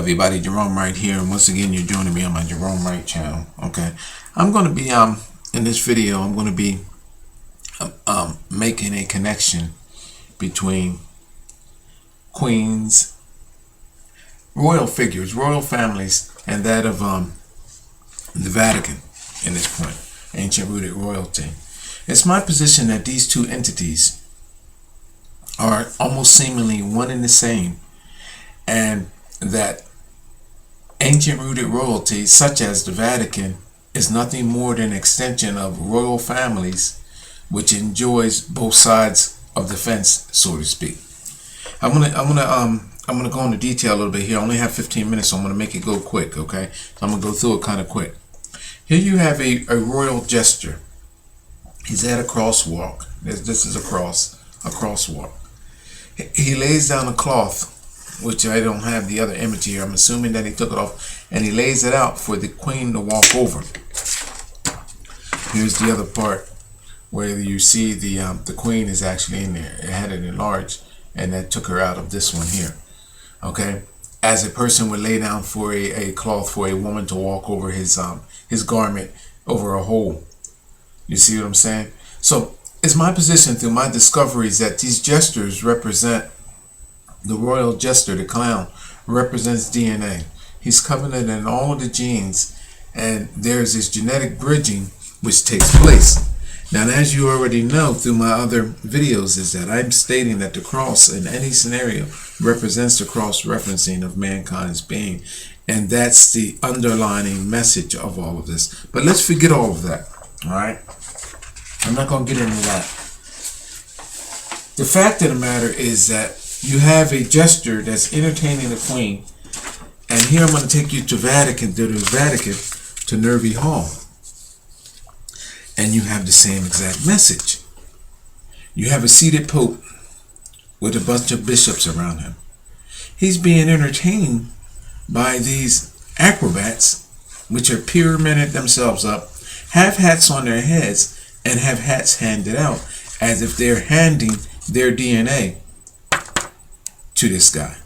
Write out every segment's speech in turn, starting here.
everybody, Gerone Wright here, and once again you're joining me on my Gerone Wright channel. Okay, I'm going to be in this video I'm going to be making a connection between queens, royal figures, royal families, and that of the Vatican in this point, ancient rooted royalty. It's my position that these two entities are almost seemingly one and the same, and that ancient rooted royalty such as the Vatican is nothing more than an extension of royal families which enjoys both sides of the fence, so to speak. I'm gonna go into detail a little bit here. I only have 15 minutes, so I'm gonna make it go quick, okay? So I'm gonna go through it kind of quick. Here you have a royal jester. He's at a crosswalk. This is a crosswalk. He lays down a cloth, which I don't have the other image here. I'm assuming that he took it off, and he lays it out for the queen to walk over. Here's the other part where you see the queen is actually in there. It had it enlarged, and that took her out of this one here. Okay, as a person would lay down for a cloth for a woman to walk over his garment over a hole. You see what I'm saying? So it's my position through my discoveries that these jesters represent the royal jester, the clown, represents DNA. He's covenanted in all of the genes, and there's this genetic bridging which takes place. Now, as you already know through my other videos, is that I'm stating that the cross in any scenario represents the cross-referencing of mankind's being, and that's the underlining message of all of this. But let's forget all of that, all right? I'm not going to get into that. The fact of the matter is that you have a jester that's entertaining the queen, and here I'm going to take you to the Vatican, to Nervy Hall, and you have the same exact message. You have a seated pope with a bunch of bishops around him. He's being entertained by these acrobats, which are pyramided themselves up, have hats on their heads, and have hats handed out as if they're handing their DNA to this guy.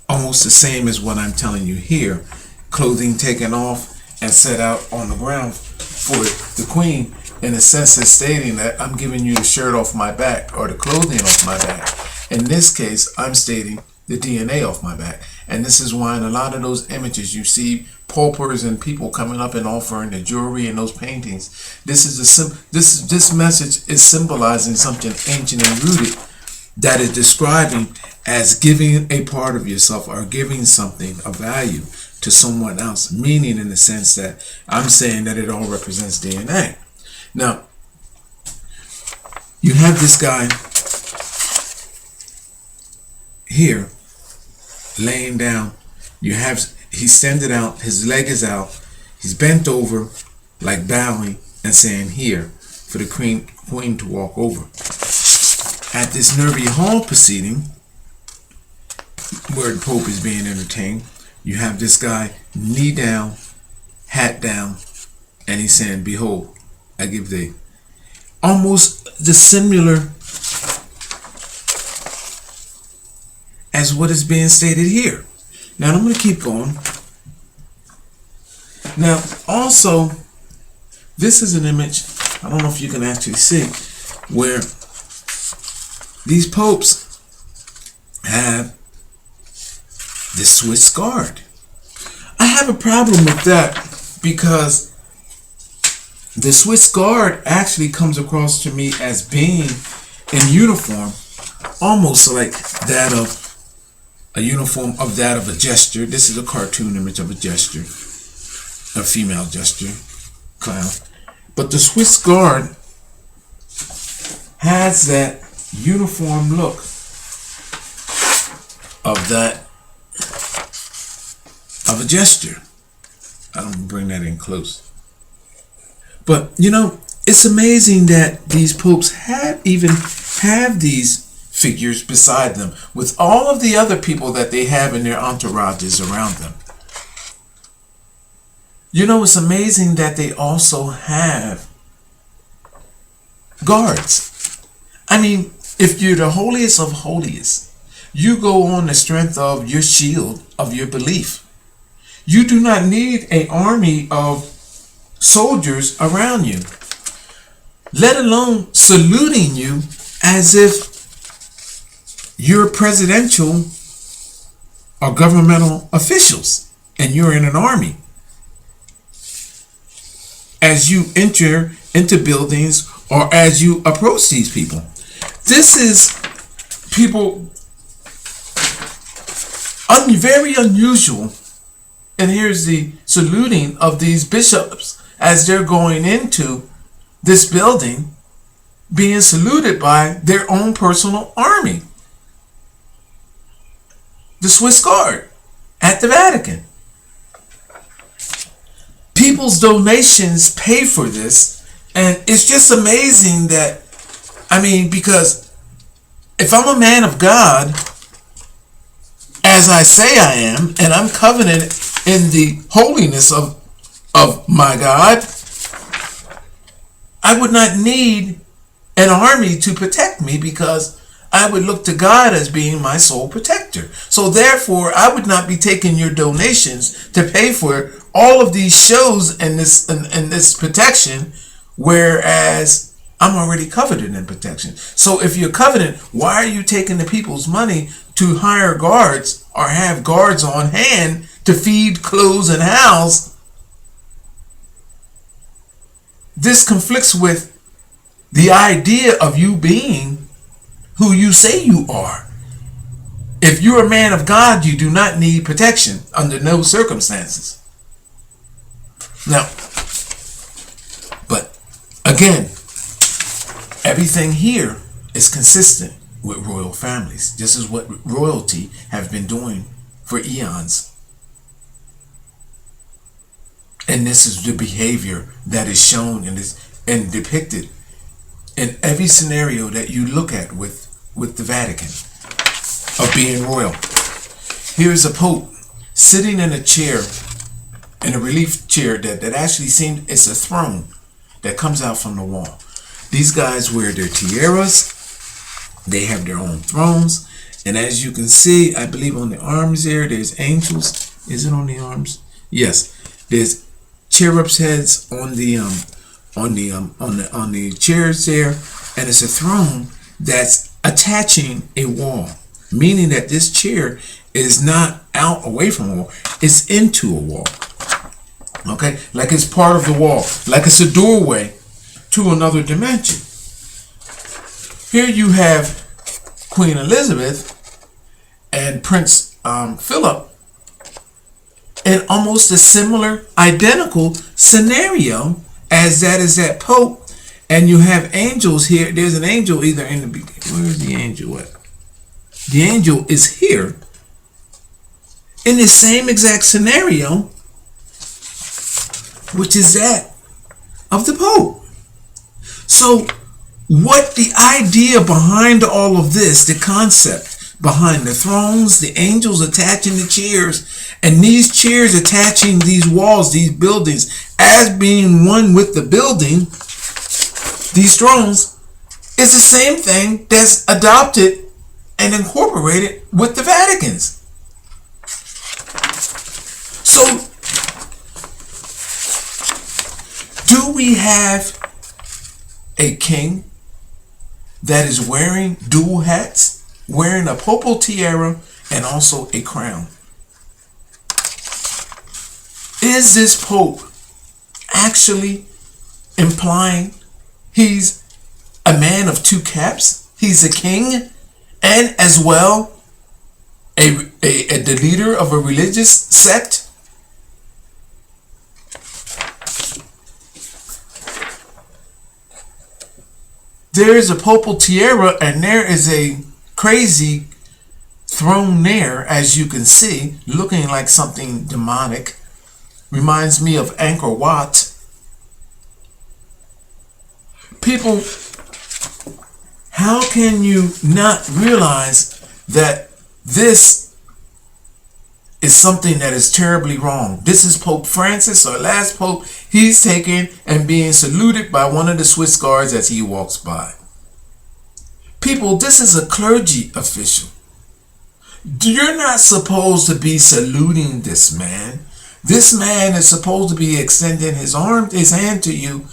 Almost the same as what I'm telling you here. Clothing taken off and set out on the ground for the queen. In a sense, it's stating that I'm giving you the shirt off my back or the clothing off my back. In this case, I'm stating the DNA off my back. And this is why in a lot of those images you see paupers and people coming up and offering the jewelry and those paintings. This message is symbolizing something ancient and rooted that is describing as giving a part of yourself or giving something of value to someone else, meaning in the sense that I'm saying that it all represents DNA. Now, you have this guy here laying down. He's extended out, his leg is out, he's bent over like bowing and saying here for the queen to walk over. At this Nervy Hall proceeding, where the Pope is being entertained, you have this guy knee down, hat down, and he's saying, "Behold, I give thee." Almost the similar as what is being stated here. Now I'm going to keep going. Now also, this is an image, I don't know if you can actually see, where these popes have the Swiss Guard. I have a problem with that because the Swiss Guard actually comes across to me as being in uniform, almost like that of a uniform of that of a jester. This is a cartoon image of a jester, a female jester, clown. But the Swiss Guard has that uniform look of a jester. I don't bring that in close. But, you know, it's amazing that these popes even have these figures beside them with all of the other people that they have in their entourages around them. You know, it's amazing that they also have guards. I mean, if you're the holiest of holiest, you go on the strength of your shield, of your belief. You do not need an army of soldiers around you, let alone saluting you as if you're presidential or governmental officials and you're in an army. As you enter into buildings or as you approach these people. This is, people, very unusual. And here's the saluting of these bishops as they're going into this building, being saluted by their own personal army, the Swiss Guard at the Vatican. People's donations pay for this, and it's just amazing that, because if I'm a man of God, as I say I am, and I'm covenanted in the holiness of my God, I would not need an army to protect me, because I would look to God as being my sole protector. So therefore, I would not be taking your donations to pay for all of these shows and this protection, whereas I'm already coveted in protection. So if you're coveted, why are you taking the people's money to hire guards or have guards on hand to feed, clothe, and house? This conflicts with the idea of you being who you say you are. If you're a man of God, you do not need protection under no circumstances. Now, but again, everything here is consistent with royal families. This is what royalty have been doing for eons. And this is the behavior that is shown and depicted in every scenario that you look at with the Vatican of being royal. Here's a pope sitting in a chair, in a relief chair that actually seems, it's a throne that comes out from the wall. These guys wear their tiaras. They have their own thrones. And as you can see, I believe on the arms there, there's angels. Is it on the arms? Yes. There's cherubs' heads on the chairs there, and it's a throne that's attaching a wall, meaning that this chair is not out away from a wall, it's into a wall. Okay, like it's part of the wall, like it's a doorway to another dimension. Here you have Queen Elizabeth and Prince Phillip in almost a similar, identical scenario as that is that Pope. And you have angels here. There's an angel either in the beginning. Where's the angel at? The angel is here in the same exact scenario, which is that of the Pope. So what the idea behind all of this, the concept behind the thrones, the angels attaching the chairs, and these chairs attaching these walls, these buildings, as being one with the building, these thrones, is the same thing that's adopted and incorporated with the Vaticans. So, do we have a king that is wearing dual hats, wearing a papal tiara and also a crown? Is this Pope actually implying he's a man of two caps? He's a king and as well the leader of a religious sect? There is a papal tiara and there is a crazy throne there, as you can see, looking like something demonic. Reminds me of Angkor Wat. People, how can you not realize that this is something that is terribly wrong? This is Pope Francis, our last Pope. He's taken and being saluted by one of the Swiss guards as he walks by. People, this is a clergy official. You're not supposed to be saluting this man. This man is supposed to be extending his hand to you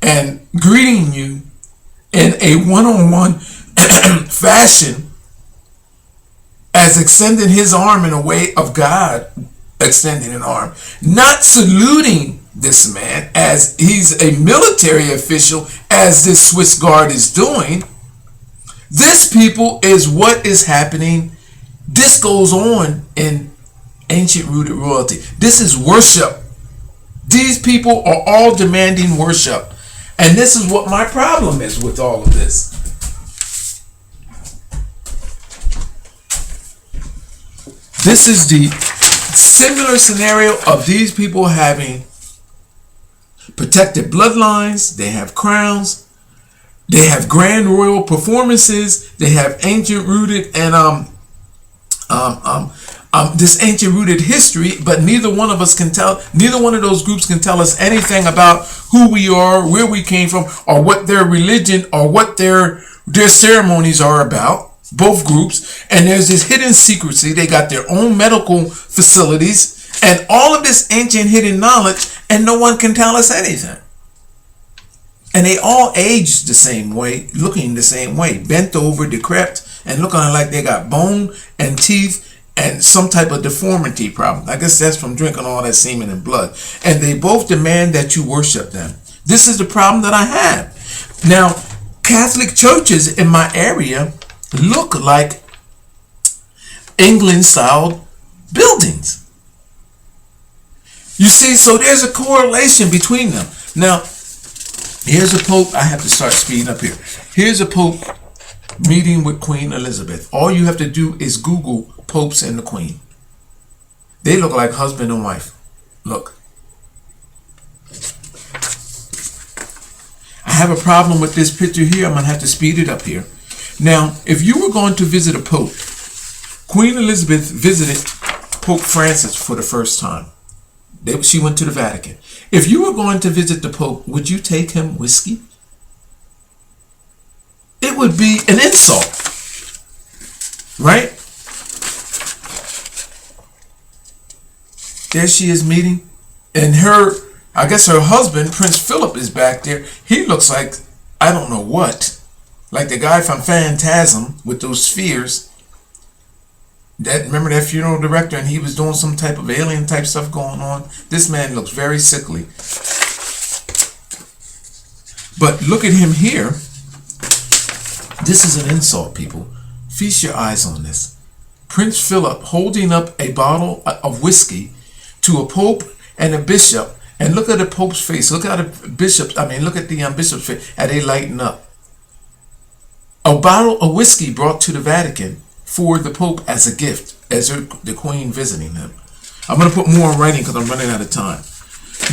and greeting you in a one-on-one fashion, as extending his arm in a way of God extending an arm, not saluting this man as he's a military official, as this Swiss Guard is doing. This, people, is what is happening. This goes on in ancient rooted royalty. This is worship. These people are all demanding worship. And this is what my problem is with all of this. This is the similar scenario of these people having protected bloodlines. They have crowns. They have grand royal performances. They have ancient rooted and this ancient rooted history, but neither one of those groups can tell us anything about who we are, where we came from, or what their religion or what their ceremonies are about. Both groups. And there's this hidden secrecy. They got their own medical facilities and all of this ancient hidden knowledge, and no one can tell us anything. And they all age the same way, looking the same way, bent over, decrepit, and looking like they got bone and teeth and some type of deformity problem. I guess that's from drinking all that semen and blood. And they both demand that you worship them. This is the problem that I have. Now, Catholic churches in my area look like England-style buildings. You see, so there's a correlation between them. Now, here's a Pope. I have to start speeding up here. Here's a Pope meeting with Queen Elizabeth. All you have to do is Google popes and the Queen. They look like husband and wife. Look. I have a problem with this picture here. I'm going to have to speed it up here. Now, if you were going to visit a Pope, Queen Elizabeth visited Pope Francis for the first time. She went to the Vatican. If you were going to visit the Pope, would you take him whiskey? It would be an insult, right? There she is meeting, and I guess her husband, Prince Phillip, is back there. He looks like, I don't know what, like the guy from Phantasm with those spheres. Remember that funeral director, and he was doing some type of alien type stuff going on. This man looks very sickly. But look at him here. This is an insult, people. Feast your eyes on this. Prince Philip holding up a bottle of whiskey to a pope and a bishop. And look at the pope's face. Look at the bishop's face. How they lighten up. A bottle of whiskey brought to the Vatican for the Pope as a gift, as the Queen visiting him. I'm going to put more in writing because I'm running out of time.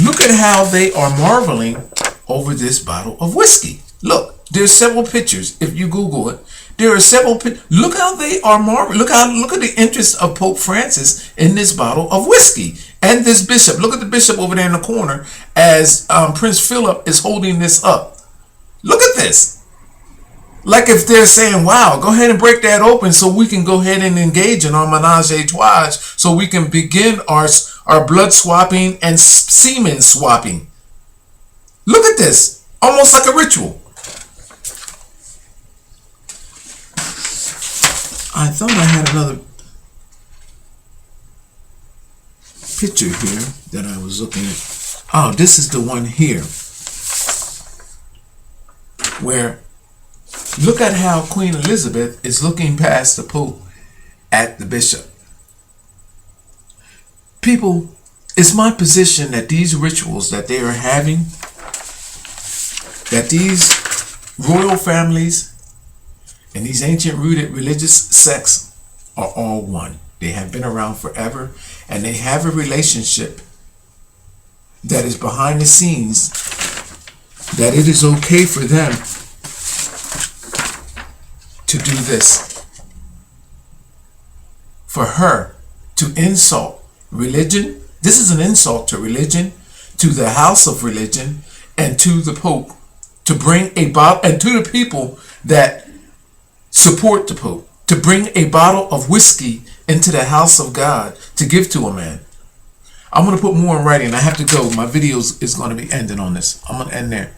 Look at how they are marveling over this bottle of whiskey. Look, there's several pictures. If you Google it, there are several pictures. Look how they are marveling. Look at the interest of Pope Francis in this bottle of whiskey and this bishop. Look at the bishop over there in the corner as Prince Philip is holding this up. Look at this. Like if they're saying, wow, go ahead and break that open so we can go ahead and engage in our menage a trois, so we can begin our blood swapping and semen swapping. Look at this. Almost like a ritual. I thought I had another picture here that I was looking at. Oh, this is the one here. Where look at how Queen Elizabeth is looking past the Pope at the bishop. People, it's my position that these rituals that they are having, that these royal families and these ancient rooted religious sects are all one. They have been around forever, and they have a relationship that is behind the scenes, that it is okay for them to do this. For her to insult religion, this is an insult to religion, to the house of religion, and to the Pope, to bring a bottle, and to the people that support the Pope, to bring a bottle of whiskey into the house of God to give to a man. I'm going to put more in writing. I have to go. My videos is going to be ending on this. I'm going to end there.